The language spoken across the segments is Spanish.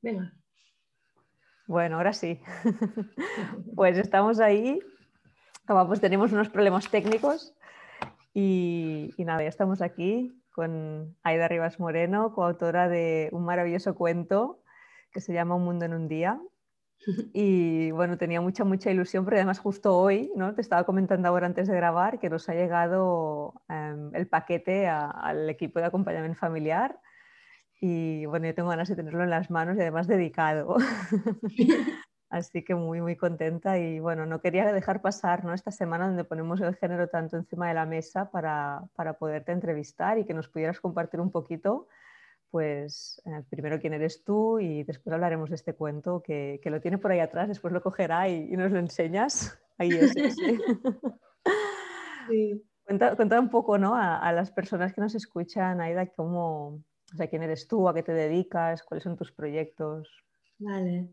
Venga. Bueno, ahora sí. Pues estamos ahí. Pues tenemos unos problemas técnicos y nada, ya estamos aquí con Aida Rivas Moreno, coautora de un maravilloso cuento que se llama Un mundo en un día. Y bueno, tenía mucha ilusión, porque además justo hoy, ¿no? Te estaba comentando ahora antes de grabar que nos ha llegado el paquete al equipo de acompañamiento familiar. Y bueno, yo tengo ganas de tenerlo en las manos y además dedicado. Así que muy contenta y bueno, no quería dejar pasar, ¿no?, esta semana donde ponemos el género tanto encima de la mesa para poderte entrevistar y que nos pudieras compartir un poquito, pues primero quién eres tú y después hablaremos de este cuento que lo tiene por ahí atrás, después lo cogerá y nos lo enseñas. Ahí es, sí. Sí. Cuenta un poco, ¿no?, a las personas que nos escuchan, Aida, cómo, o sea, quién eres tú, a qué te dedicas, cuáles son tus proyectos. Vale.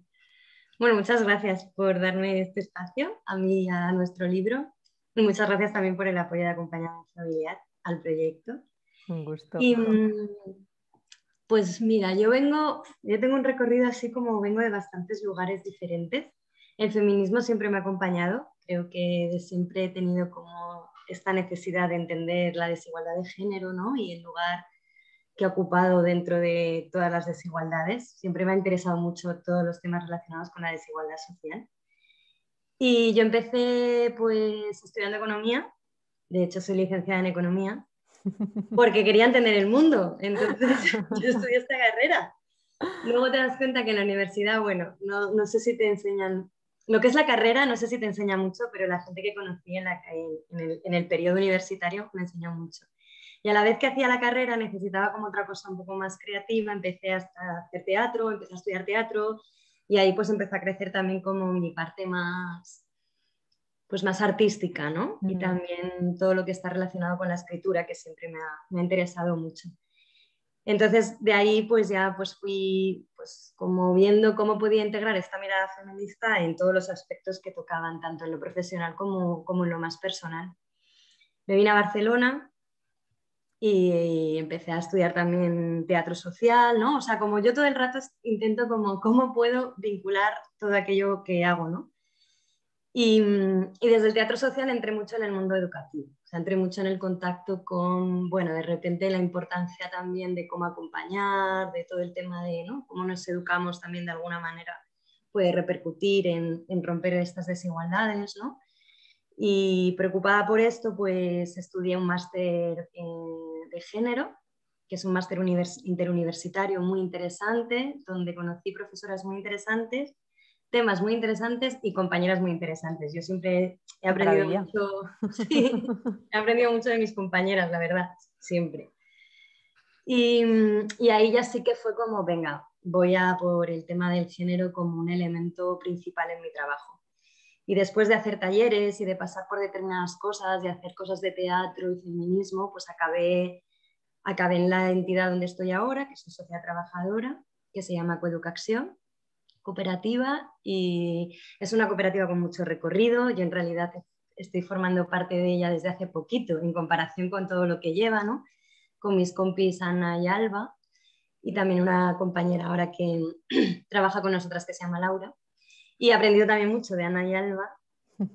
Bueno, muchas gracias por darme este espacio a mí y a nuestro libro. Y muchas gracias también por el apoyo de acompañamiento familiar al proyecto. Un gusto. Y pues mira, yo tengo un recorrido así como vengo de bastantes lugares diferentes. El feminismo siempre me ha acompañado. Creo que siempre he tenido como esta necesidad de entender la desigualdad de género, ¿no? Y el lugar que ha ocupado dentro de todas las desigualdades. Siempre me ha interesado mucho todos los temas relacionados con la desigualdad social. Y yo empecé pues estudiando economía, de hecho soy licenciada en economía, porque quería entender el mundo, entonces yo estudié esta carrera. Luego te das cuenta que en la universidad, bueno, no sé si te enseñan, lo que es la carrera no sé si te enseña mucho, pero la gente que conocí en el periodo universitario me enseñó mucho. Y a la vez que hacía la carrera necesitaba como otra cosa un poco más creativa, empecé a hacer teatro, empecé a estudiar teatro y ahí pues empezó a crecer también como mi parte más, pues más artística, ¿no? Y también todo lo que está relacionado con la escritura, que siempre me ha interesado mucho. Entonces, de ahí pues ya pues fui pues como viendo cómo podía integrar esta mirada feminista en todos los aspectos que tocaban, tanto en lo profesional como en lo más personal. Me vine a Barcelona y empecé a estudiar también teatro social, ¿no? O sea, como yo todo el rato intento como cómo puedo vincular todo aquello que hago, ¿no? Y desde el teatro social entré mucho en el mundo educativo, o sea, entré mucho en el contacto con, bueno, de repente la importancia también de cómo acompañar, de todo el tema de, ¿no?, cómo nos educamos también de alguna manera puede repercutir en romper estas desigualdades, ¿no? Y preocupada por esto, pues estudié un máster de género, que es un máster interuniversitario muy interesante, donde conocí profesoras muy interesantes, temas muy interesantes y compañeras muy interesantes. Yo siempre he Qué aprendido maravilla. mucho, sí, he aprendido mucho de mis compañeras, la verdad, siempre. Y ahí ya sí que fue como, venga, voy a por el tema del género como un elemento principal en mi trabajo. Y después de hacer talleres y de pasar por determinadas cosas, de hacer cosas de teatro y feminismo, pues acabé en la entidad donde estoy ahora, que es una sociedad trabajadora, que se llama Coeducación, cooperativa, y es una cooperativa con mucho recorrido. Yo en realidad estoy formando parte de ella desde hace poquito, en comparación con todo lo que lleva, ¿no? Con mis compis Ana y Alba, y también una compañera ahora que trabaja con nosotras que se llama Laura. Y he aprendido también mucho de Ana y Alba.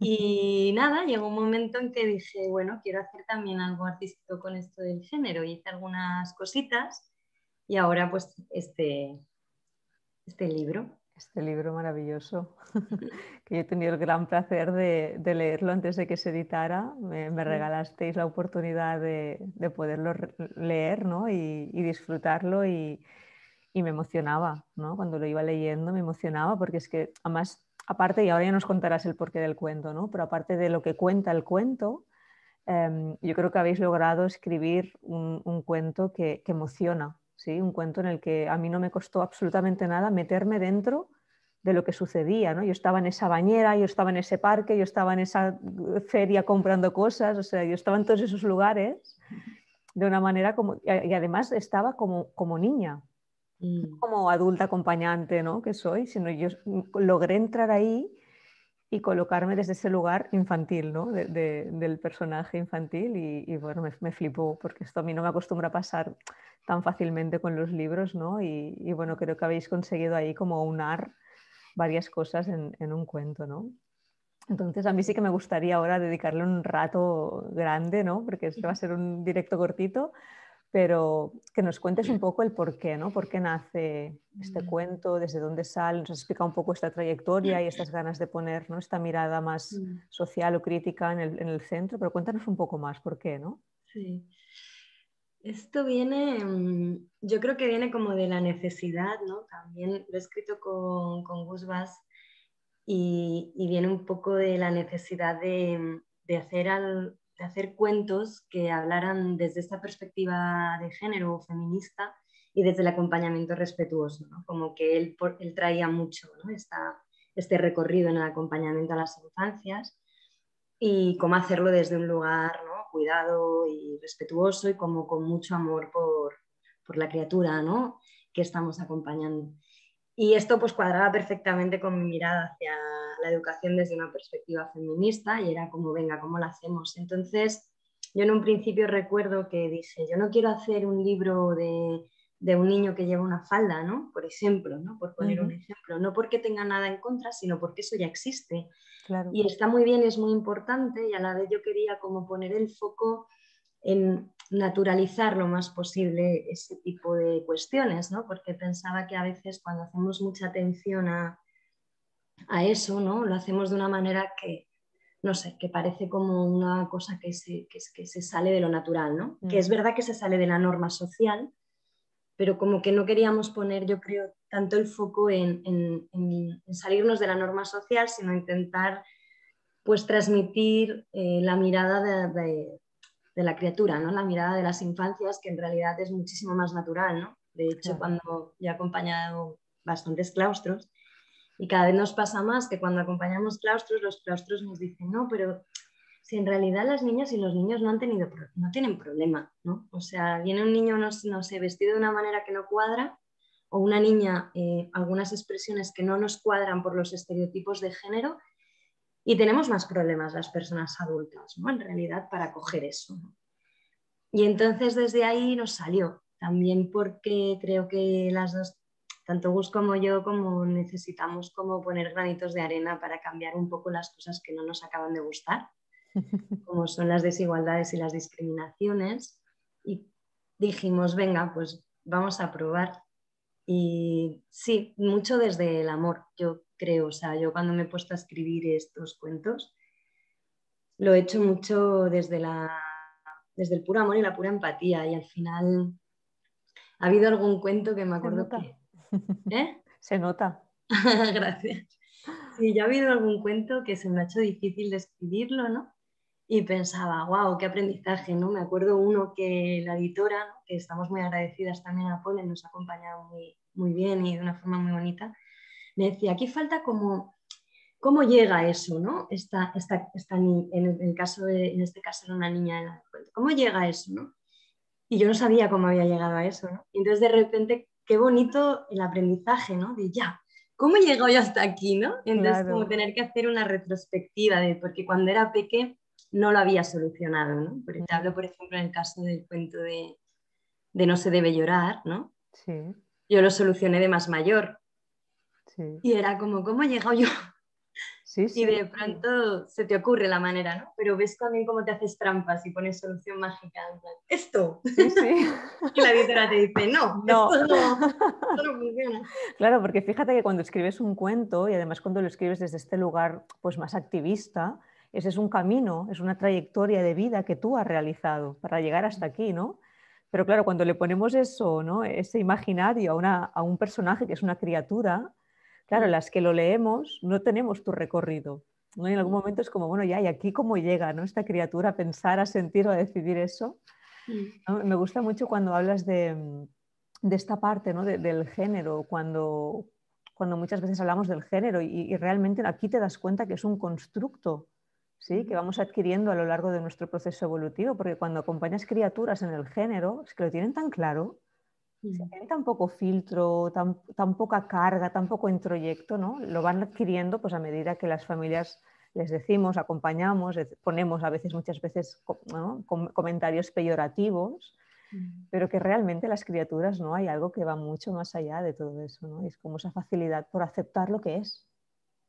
Y nada, llegó un momento en que dije, bueno, quiero hacer también algo artístico con esto del género. Hice algunas cositas y ahora pues este libro. Este libro maravilloso, que yo he tenido el gran placer de leerlo antes de que se editara. Me regalasteis la oportunidad de poderlo leer, ¿no?, y disfrutarlo y me emocionaba, ¿no? Cuando lo iba leyendo me emocionaba porque es que, además, aparte, y ahora ya nos contarás el porqué del cuento, ¿no?, pero aparte de lo que cuenta el cuento, yo creo que habéis logrado escribir un cuento que emociona, ¿sí? Un cuento en el que a mí no me costó absolutamente nada meterme dentro de lo que sucedía, ¿no? Yo estaba en esa bañera, yo estaba en ese parque, yo estaba en esa feria comprando cosas, o sea, yo estaba en todos esos lugares de una manera como... Y además estaba como niña, no como adulta acompañante, ¿no?, que soy, sino yo logré entrar ahí y colocarme desde ese lugar infantil, ¿no? Del personaje infantil y bueno, me flipó porque esto a mí no me acostumbra a pasar tan fácilmente con los libros, ¿no? Y bueno, creo que habéis conseguido ahí como unar varias cosas en un cuento, ¿no? Entonces a mí sí que me gustaría ahora dedicarle un rato grande, ¿no? Porque este va a ser un directo cortito, pero que nos cuentes un poco el por qué, ¿no? ¿Por qué nace este cuento? ¿Desde dónde sale? Nos has explicado un poco esta trayectoria y estas ganas de poner, ¿no?, esta mirada más social o crítica en el centro, pero cuéntanos un poco más, ¿por qué, no? Sí. Esto viene, yo creo que viene como de la necesidad, ¿no? También lo he escrito con Gus Bass y viene un poco de la necesidad de hacer cuentos que hablaran desde esta perspectiva de género feminista y desde el acompañamiento respetuoso, ¿no? Como que él traía mucho, ¿no? Este recorrido en el acompañamiento a las infancias y cómo hacerlo desde un lugar, ¿no?, cuidado y respetuoso y como con mucho amor por la criatura, ¿no?, que estamos acompañando. Y esto pues cuadraba perfectamente con mi mirada hacia la educación desde una perspectiva feminista y era como, venga, ¿cómo lo hacemos? Entonces, yo en un principio recuerdo que dije, yo no quiero hacer un libro de un niño que lleva una falda, ¿no? Por ejemplo, ¿no? Por poner un ejemplo. No porque tenga nada en contra, sino porque eso ya existe. Claro. Y está muy bien, es muy importante y a la vez yo quería como poner el foco en naturalizar lo más posible ese tipo de cuestiones, ¿no? Porque pensaba que a veces cuando hacemos mucha atención a eso, ¿no?, lo hacemos de una manera que, no sé, que parece como una cosa que se sale de lo natural, ¿no? Que es verdad que se sale de la norma social, pero como que no queríamos poner, yo creo, tanto el foco en salirnos de la norma social, sino intentar pues transmitir la mirada de la criatura, ¿no? La mirada de las infancias, que en realidad es muchísimo más natural, ¿no? De hecho, Claro. cuando yo he acompañado bastantes claustros, y cada vez nos pasa más que cuando acompañamos claustros, los claustros nos dicen, no, pero si en realidad las niñas y los niños no tienen problema, ¿no? O sea, viene un niño, no sé, vestido de una manera que no cuadra, o una niña, algunas expresiones que no nos cuadran por los estereotipos de género, y tenemos más problemas las personas adultas, ¿no?, en realidad, para coger eso, ¿no? Y entonces desde ahí nos salió, también porque creo que las dos, tanto Gus como yo, como necesitamos como poner granitos de arena para cambiar un poco las cosas que no nos acaban de gustar, como son las desigualdades y las discriminaciones. Y dijimos, venga, pues vamos a probar. Y sí, mucho desde el amor, yo creo. O sea, yo cuando me he puesto a escribir estos cuentos, lo he hecho mucho desde el puro amor y la pura empatía. Y al final ha habido algún cuento que me Se acuerdo nota. que... ¿Eh? Se nota. Gracias. Sí, ya ha habido algún cuento que se me ha hecho difícil de escribirlo, ¿no? Y pensaba, wow, qué aprendizaje, ¿no? Me acuerdo uno que la editora, ¿no?, que estamos muy agradecidas también a Polen, nos ha acompañado muy, muy bien y de una forma muy bonita, me decía, aquí falta como, ¿cómo llega eso, ¿no? En este caso era una niña en el cuento, ¿cómo llega eso, ¿no? Y yo no sabía cómo había llegado a eso, ¿no? Y entonces de repente, qué bonito el aprendizaje, ¿no? De ya, ¿cómo he llegado yo hasta aquí, ¿no? Entonces como Claro. tener que hacer una retrospectiva porque cuando era peque no lo había solucionado, ¿no? Porque te hablo, por ejemplo, en el caso del cuento de No se debe llorar, ¿no? Sí, Yo lo solucioné de más mayor sí. y era como, ¿cómo he llegado yo? Sí, Y sí. de pronto se te ocurre la manera, ¿no? Pero ves también cómo te haces trampas y pones solución mágica, en plan, esto. Sí, sí. Y la editora te dice, no, No. esto no funciona. Claro, porque fíjate que cuando escribes un cuento y además cuando lo escribes desde este lugar pues más activista, ese es un camino, es una trayectoria de vida que tú has realizado para llegar hasta aquí, ¿no? Pero claro, cuando le ponemos eso, ¿no?, ese imaginario a un personaje que es una criatura, claro, las que lo leemos no tenemos tu recorrido, ¿no? Y en algún momento es como, bueno, ya, ¿y aquí cómo llega, ¿no?, esta criatura a pensar, a sentir o a decidir eso? ¿No? Me gusta mucho cuando hablas de esta parte, ¿no?, del género, cuando muchas veces hablamos del género y realmente aquí te das cuenta que es un constructo, ¿sí?, que vamos adquiriendo a lo largo de nuestro proceso evolutivo, porque cuando acompañas criaturas en el género, es que lo tienen tan claro, Si tienen tan poco filtro, tan poca carga, tan poco introyecto, ¿no? Lo van adquiriendo pues, a medida que las familias les decimos, acompañamos, ponemos a veces, muchas veces, ¿no? Comentarios peyorativos, pero que realmente las criaturas, ¿no? Hay algo que va mucho más allá de todo eso, ¿no? Es como esa facilidad por aceptar lo que es,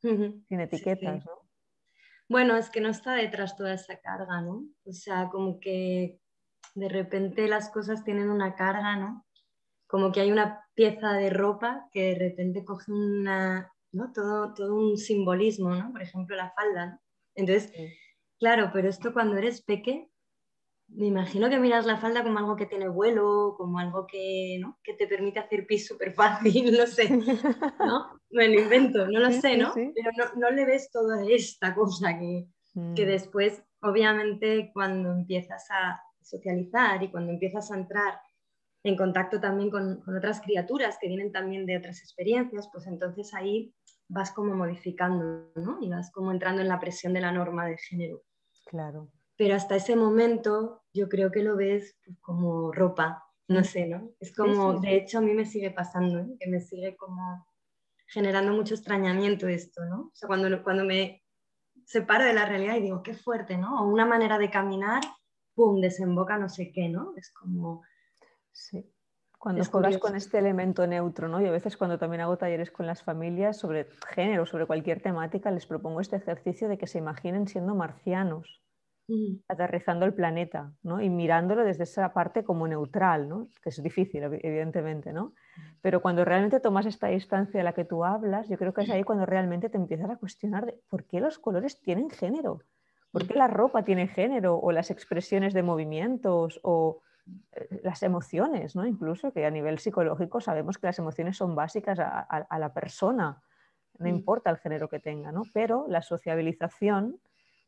sin Sí, etiquetas, sí. ¿no? Bueno, es que no está detrás toda esa carga, ¿no? O sea, como que de repente las cosas tienen una carga, ¿no? Como que hay una pieza de ropa que de repente coge una, ¿no? Todo un simbolismo, ¿no? Por ejemplo, la falda, ¿no? Entonces, Sí. claro, pero esto cuando eres peque, me imagino que miras la falda como algo que tiene vuelo, como algo que, ¿no? Que te permite hacer pis súper fácil, no sé, ¿no? Me lo invento, no lo Sí, sé, sí, ¿no? sí. Pero no le ves toda esta cosa que Mm, después, obviamente, cuando empiezas a socializar y cuando empiezas a entrar en contacto también con otras criaturas que vienen también de otras experiencias, pues entonces ahí vas como modificando, ¿no? Y vas como entrando en la presión de la norma de género. claro. Pero hasta ese momento yo creo que lo ves pues, como ropa, no Mm, sé, ¿no? Es sí, sí, como, de sí. hecho a mí me sigue pasando, ¿eh? Que me sigue como generando mucho extrañamiento esto, ¿no? O sea, cuando me separo de la realidad y digo, qué fuerte, ¿no? O una manera de caminar, pum, desemboca no sé qué, ¿no? Es como, Sí. Cuando es juegas curioso. con este elemento neutro, ¿no? Y a veces cuando también hago talleres con las familias sobre género, sobre cualquier temática, les propongo este ejercicio de que se imaginen siendo marcianos, Mm, aterrizando el planeta, ¿no? Y mirándolo desde esa parte como neutral, ¿no? Que es difícil, evidentemente, ¿no? Pero cuando realmente tomas esta distancia de la que tú hablas, yo creo que es ahí cuando realmente te empiezas a cuestionar de por qué los colores tienen género, por qué la ropa tiene género, o las expresiones de movimientos, o las emociones, ¿no? Incluso que a nivel psicológico sabemos que las emociones son básicas a la persona, no mm, importa el género que tenga, ¿no? Pero la sociabilización,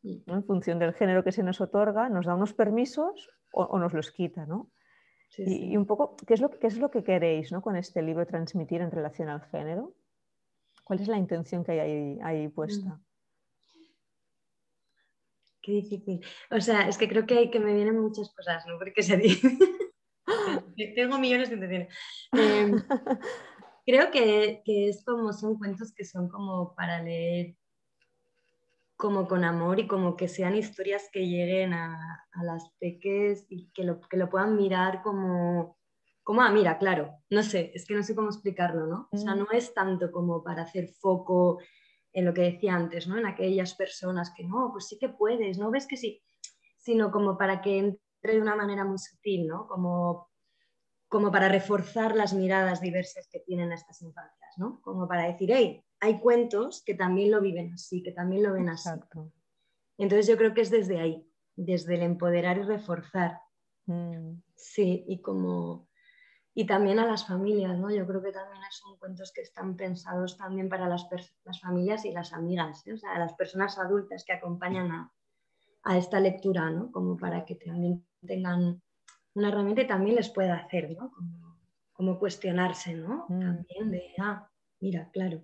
mm. ¿no? En función del género que se nos otorga, nos da unos permisos o nos los quita, ¿no? Sí, Y sí. un poco, qué es lo que queréis, ¿no? Con este libro transmitir en relación al género? ¿Cuál es la intención que hay ahí Mm, puesta? qué difícil. O sea, es que creo que me vienen muchas cosas, ¿no? Porque se dice, tengo millones de intenciones. Creo que es como, son cuentos que son como para leer como con amor y como que sean historias que lleguen a las peques y que lo puedan mirar como, mira, claro, no sé, es que no sé cómo explicarlo, ¿no? O sea, Mm, no es tanto como para hacer foco en lo que decía antes, ¿no? En aquellas personas que no, pues sí que puedes, ¿no? ¿Ves que sí? Sino como para que entre de una manera muy sutil, ¿no? Como para reforzar las miradas diversas que tienen estas infancias, ¿no? Como para decir, hey, hay cuentos que también lo viven así, que también lo ven así. exacto. Entonces yo creo que es desde ahí, desde el empoderar y reforzar, Mm, sí, y también a las familias, ¿no? Yo creo que también son cuentos que están pensados también para las familias y las amigas, ¿eh? O sea, a las personas adultas que acompañan a esta lectura, ¿no? Como para que también tengan una herramienta y también les pueda hacer, ¿no? Como cuestionarse, ¿no? mm. También mira, claro.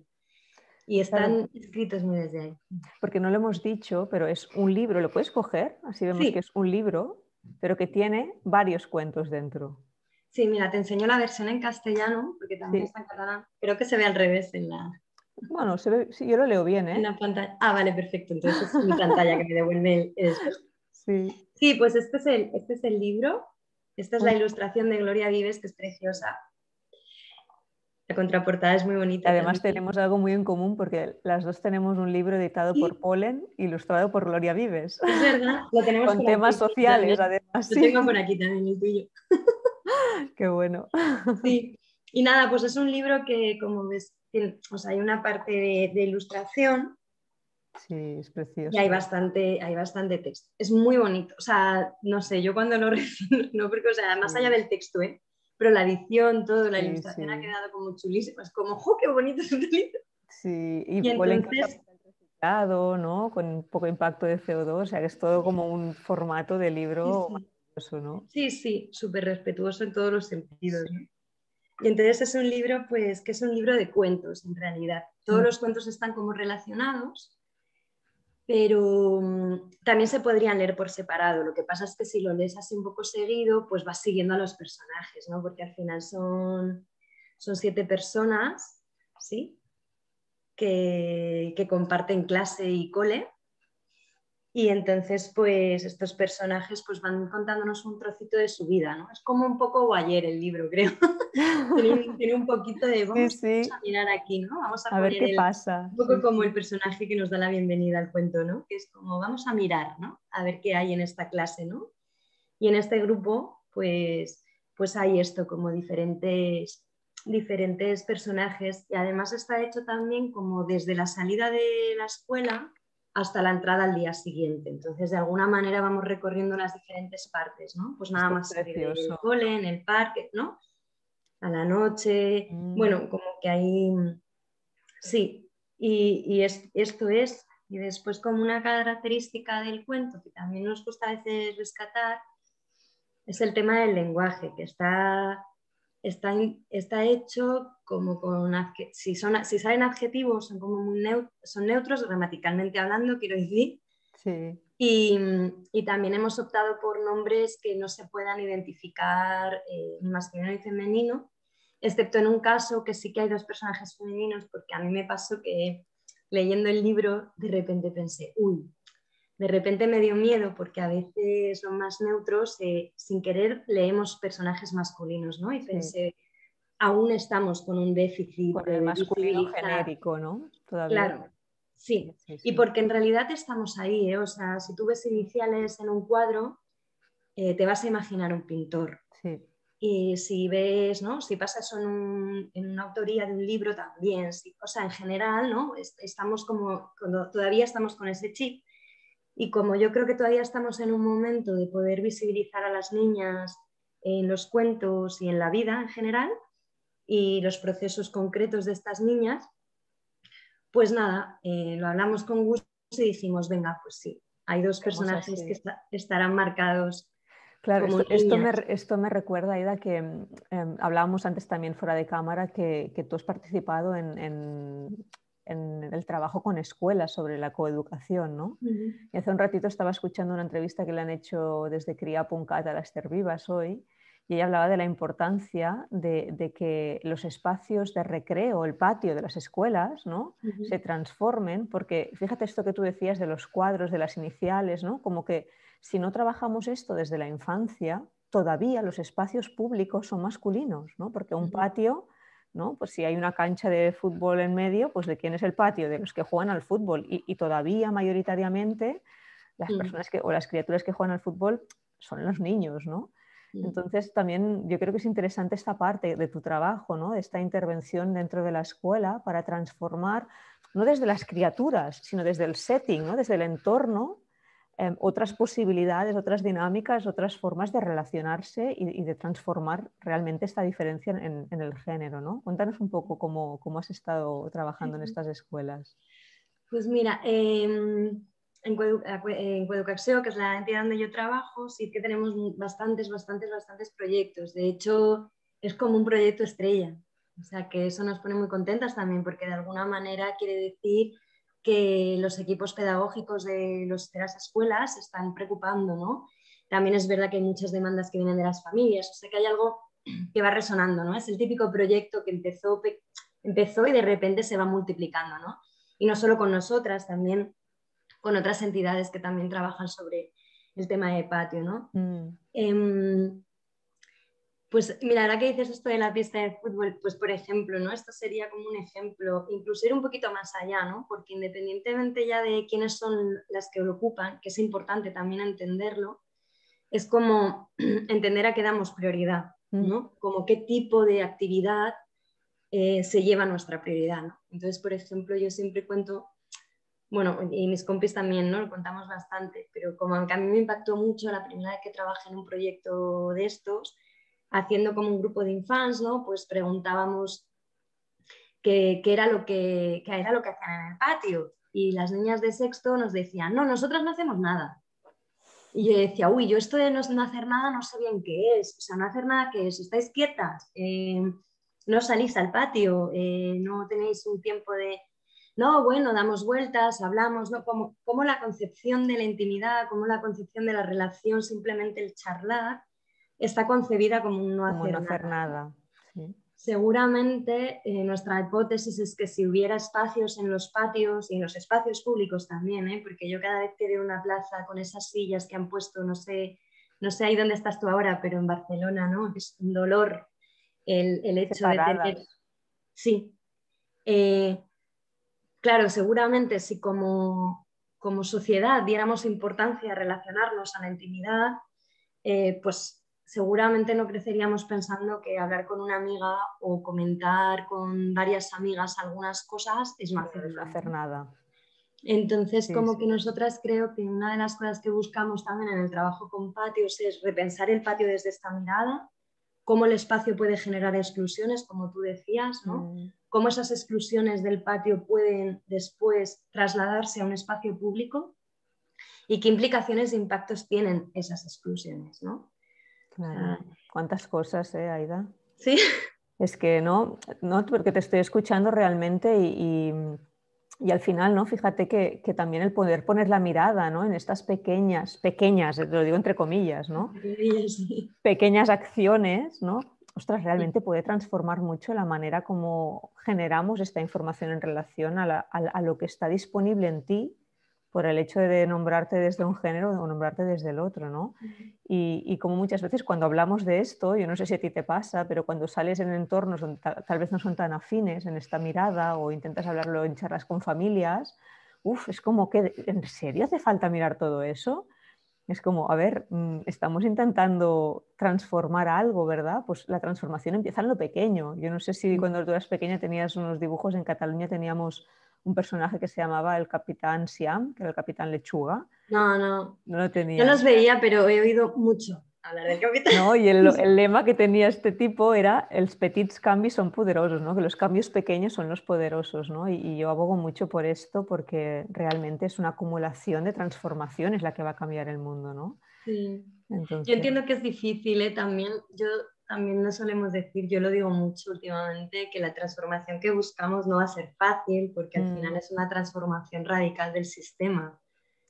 Y Claro, están escritos muy desde ahí. porque no lo hemos dicho, pero es un libro, lo puedes coger, así vemos que Sí, es un libro, pero que tiene varios cuentos dentro. sí, mira, te enseño la versión en castellano, porque también Sí, está en catalán. Creo que se ve al revés bueno, sí, yo lo leo bien, en ¿eh? la pantalla. Ah, vale, perfecto. Entonces es mi pantalla que me devuelve el espejo. Sí. Sí, pues este es el libro. Esta es la ilustración de Gloria Vives, que es preciosa. La contraportada es muy bonita Además también. tenemos algo muy en común porque las dos tenemos un libro editado por Y Polen, ilustrado por Gloria Vives, es verdad, lo tenemos con por temas aquí sociales, también. además, Lo sí. tengo por aquí también, el tuyo. Qué bueno. Sí, y nada, pues es un libro que, como ves, o sea, hay una parte de ilustración Sí, es y hay precioso. bastante texto. Es muy bonito, o sea, no sé, yo cuando lo recibo, no, porque, o sea, más allá Sí, del texto, ¿eh? Pero la edición, todo, la sí, ilustración ha sí. quedado como chulísima, es como, ¡jo, qué bonito es un libro! Sí, y Y Polen que usa entonces, papel reciclado, ¿no? Con poco impacto de CO2, o sea que es todo como un formato de sí, libro sí, maravilloso, ¿no? sí, sí, súper respetuoso en todos los Sí. sentidos, ¿no? Y entonces es un libro, pues, que es un libro de cuentos, en realidad. Todos Mm, los cuentos están como relacionados, pero también se podrían leer por separado. Lo que pasa es que si lo lees así un poco seguido, pues vas siguiendo a los personajes, ¿no? Porque al final son 7 personas, ¿sí? Que comparten clase y cole. Y entonces, pues, estos personajes pues, van contándonos un trocito de su vida, ¿no? Es como un poco ayer el libro, creo. tiene un poquito de, vamos Sí. a mirar aquí, ¿no? Vamos a ver poner qué pasa. un poco como el personaje que nos da la bienvenida al cuento, ¿no? Que es como, vamos a mirar, ¿no? A ver qué hay en esta clase, ¿no? Y en este grupo, pues hay esto, como diferentes personajes, y además está hecho también como desde la salida de la escuela hasta la entrada al día siguiente. Entonces, de alguna manera vamos recorriendo las diferentes partes, ¿no? Pues nada Esto es más salir del precioso. cole, en el parque, ¿no? A la noche, bueno, como que hay, sí, y esto es, y después como una característica del cuento que también nos gusta a veces rescatar, es el tema del lenguaje, que está hecho como con, si salen adjetivos son como muy son neutros gramaticalmente hablando, quiero decir, Sí. y también hemos optado por nombres que no se puedan identificar ni masculino ni femenino, excepto en un caso que sí que hay 2 personajes femeninos, porque a mí me pasó que leyendo el libro de repente pensé, uy, de repente me dio miedo porque a veces son más neutros, sin querer leemos personajes masculinos, ¿no? Y pensé, aún estamos con un déficit Con el de masculino visibilizar. genérico, ¿no? Todavía. Claro, sí. Sí, Y sí. porque en realidad estamos ahí, ¿eh? O sea, si tú ves iniciales en un cuadro, te vas a imaginar un pintor. Sí. Y si ves, ¿no? Si pasa eso en una autoría de un libro también, sí. O sea, en general, ¿no? Estamos como, todavía estamos con ese chip. Y como yo creo que todavía estamos en un momento de poder visibilizar a las niñas en los cuentos y en la vida en general y los procesos concretos de estas niñas, pues nada, lo hablamos con Gus y dijimos, venga, pues sí, hay 2 Vemos personajes que así. estarán marcados Claro, como esto niñas. esto me recuerda, Aida, que hablábamos antes también fuera de cámara, que tú has participado en el trabajo con escuelas sobre la coeducación, ¿no? Y hace un ratito estaba escuchando una entrevista que le han hecho desde Cria.cat a Esther Vivas hoy, y ella hablaba de la importancia de que los espacios de recreo, el patio de las escuelas, ¿no? se transformen, porque fíjate esto que tú decías de los cuadros, de las iniciales, ¿no? Como que si no trabajamos esto desde la infancia, todavía los espacios públicos son masculinos, ¿no? Porque un patio, ¿no? Pues si hay una cancha de fútbol en medio, pues ¿de quién es el patio? De los que juegan al fútbol. Y todavía mayoritariamente las personas o las criaturas que juegan al fútbol son los niños, ¿no? Entonces también yo creo que es interesante esta parte de tu trabajo, ¿no? De esta intervención dentro de la escuela para transformar, no desde las criaturas, sino desde el setting, ¿no? Desde el entorno, otras posibilidades, otras dinámicas, otras formas de relacionarse y de transformar realmente esta diferencia en el género, ¿no? Cuéntanos un poco cómo has estado trabajando en estas escuelas. Pues mira, en Coeducació, que es la entidad donde yo trabajo, sí que tenemos bastantes proyectos. De hecho, es como un proyecto estrella. O sea, que eso nos pone muy contentas también, porque de alguna manera quiere decir que los equipos pedagógicos de las escuelas se están preocupando, ¿no? También es verdad que hay muchas demandas que vienen de las familias, o sea que hay algo que va resonando, ¿no? Es el típico proyecto que empezó y de repente se va multiplicando, ¿no? Y no solo con nosotras, también con otras entidades que también trabajan sobre el tema de patio, ¿no? Pues mira, ahora que dices esto de la pista de fútbol, pues por ejemplo, ¿no? Esto sería como un ejemplo, incluso ir un poquito más allá, ¿no? Porque independientemente ya de quiénes son las que lo ocupan, que es importante también entenderlo, es como entender a qué damos prioridad, ¿no? Como qué tipo de actividad se lleva nuestra prioridad, ¿no? Entonces, por ejemplo, yo siempre cuento, bueno, y mis compis también, ¿no? Lo contamos bastante, pero como a mí me impactó mucho la primera vez que trabajé en un proyecto de estos, haciendo como un grupo de infants, ¿no? Pues preguntábamos qué era lo que hacían en el patio. Y las niñas de sexto nos decían, no, nosotras no hacemos nada. Y yo decía, uy, yo esto de no hacer nada no sé bien qué es. O sea, no hacer nada, ¿qué es? ¿Estáis quietas? No salís al patio, no tenéis un tiempo de... no, bueno, damos vueltas, hablamos, ¿no? Como la concepción de la intimidad, como la concepción de la relación, simplemente el charlar, está concebida como un no Como no hacer hacer nada. nada. Sí. Seguramente nuestra hipótesis es que si hubiera espacios en los patios y en los espacios públicos también, porque yo cada vez que veo una plaza con esas sillas que han puesto, no sé ahí dónde estás tú ahora, pero en Barcelona, ¿no? Es un dolor el hecho de tener... Separadas. Sí, claro, seguramente si como sociedad diéramos importancia a relacionarnos a la intimidad, pues seguramente no creceríamos pensando que hablar con una amiga o comentar con varias amigas algunas cosas es no hacer No nada. hacer nada. Entonces, Sí, como sí. que nosotras creo que una de las cosas que buscamos también en el trabajo con patios es repensar el patio desde esta mirada, cómo el espacio puede generar exclusiones, como tú decías, ¿no? Mm. Cómo esas exclusiones del patio pueden después trasladarse a un espacio público y qué implicaciones e impactos tienen esas exclusiones, ¿no? O Claro. sea, Cuántas cosas, Aida. sí, Es que no, porque te estoy escuchando realmente y al final, ¿no? Fíjate que también el poder poner la mirada, ¿no? En estas pequeñas, lo digo entre comillas, ¿no? sí. Pequeñas acciones, ¿no? Ostras, realmente puede transformar mucho la manera como generamos esta información en relación a lo que está disponible en ti por el hecho de nombrarte desde un género o nombrarte desde el otro, ¿no? Y como muchas veces cuando hablamos de esto, yo no sé si a ti te pasa, pero cuando sales en entornos donde tal vez no son tan afines en esta mirada o intentas hablarlo en charlas con familias, es como que, ¿en serio hace falta mirar todo eso? Es como, a ver, estamos intentando transformar algo, ¿verdad? Pues la transformación empieza en lo pequeño. Yo no sé si cuando tú eras pequeña tenías unos dibujos, en Cataluña teníamos un personaje que se llamaba el Capitán Siam, que era el Capitán Lechuga. No, no, No lo no los tenías. veía, pero he oído mucho hablar del capitán. ¿No? Y el lema que tenía este tipo era els petits canvis son poderosos, ¿no? Que los cambios pequeños son los poderosos, ¿no? Y yo abogo mucho por esto porque realmente es una acumulación de transformaciones la que va a cambiar el mundo, ¿no? Sí. Yo Entonces, entiendo que es difícil, También, también lo solemos decir, yo lo digo mucho últimamente, que la transformación que buscamos no va a ser fácil porque al final es una transformación radical del sistema.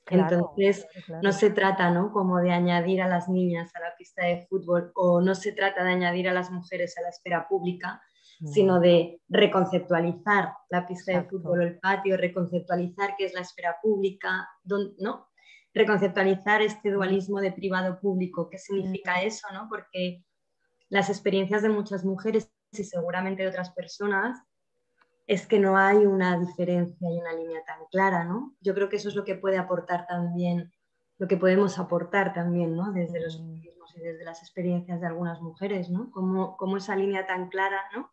claro, Entonces, claro, no claro. se trata, ¿no? Como de añadir a las niñas a la pista de fútbol o no se trata de añadir a las mujeres a la esfera pública, sino No, de reconceptualizar la pista de fútbol o exacto. el patio, reconceptualizar qué es la esfera pública, ¿no? Reconceptualizar este Mm, dualismo de privado-público, qué significa mm, eso, ¿no? Porque las experiencias de muchas mujeres y seguramente de otras personas es que no hay una diferencia y una línea tan clara, ¿no? Yo creo que eso es lo que puede aportar también, lo que podemos aportar también, ¿no? Desde los mm. feminismos y desde las experiencias de algunas mujeres, ¿no? Como esa línea tan clara, ¿no?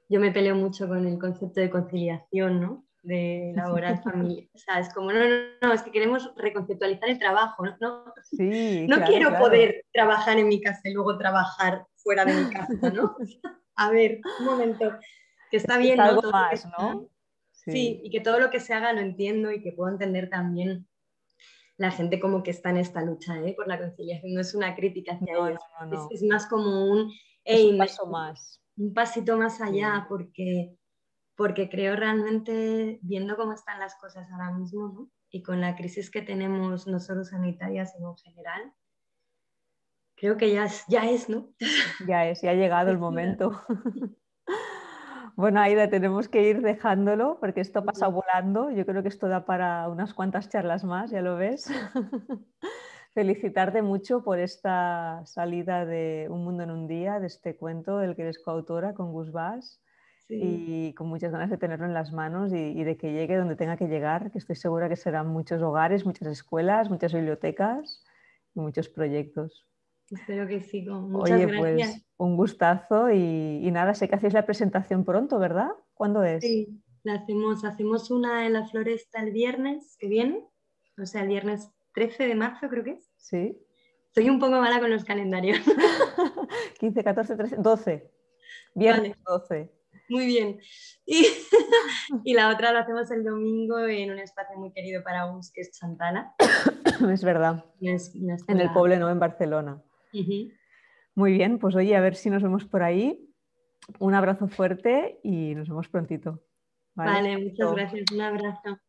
Yo me peleo mucho con el concepto de conciliación, ¿no? De laboral, familia. O sea, es como, no, es que queremos reconceptualizar el trabajo, ¿no? No, Sí, no claro, quiero claro. poder trabajar en mi casa y luego trabajar fuera de mi casa, ¿no? A ver, un momento, que Es está que es bien, ¿no? algo Todo lo que más, está... ¿no? Sí, Sí. y que todo lo que se haga lo entiendo y que puedo entender también la gente como que está en esta lucha, por la conciliación. No es una crítica hacia No, no, ellos, no, no. es más como un, Es un hey, paso más. un pasito más Sí. allá porque creo realmente, viendo cómo están las cosas ahora mismo, ¿no? Y con la crisis que tenemos no solo sanitaria, sino en general, creo que ya es, ¿no? Ya ha llegado el Es hora. momento. Bueno, Aida, tenemos que ir dejándolo porque esto pasa volando. Yo creo que esto da para unas cuantas charlas más, ya lo ves. Felicitarte mucho por esta salida de Un mundo en un día, de este cuento del que eres coautora con Gus Bas Sí, y con muchas ganas de tenerlo en las manos y de que llegue donde tenga que llegar, que estoy segura que serán muchos hogares, muchas escuelas, muchas bibliotecas y muchos proyectos. espero que sí. Muchas Oye, gracias. pues un gustazo y nada, sé que hacéis la presentación pronto, ¿verdad? ¿Cuándo es? Sí, hacemos una en la Floresta el viernes que viene, o sea, el viernes 13 de marzo creo que es. Sí. Soy un poco mala con los calendarios. 15, 14, 13, 12. Viernes Vale, 12. muy bien. Y, y la otra la hacemos el domingo en un espacio muy querido para us, que es Chantala, Es verdad. una En el escuela. Poble, ¿no? En Barcelona. Ujú. Muy bien, pues oye, a ver si nos vemos por ahí. Un abrazo fuerte y nos vemos prontito. ¿vale? Vale, muchas gracias. Un abrazo.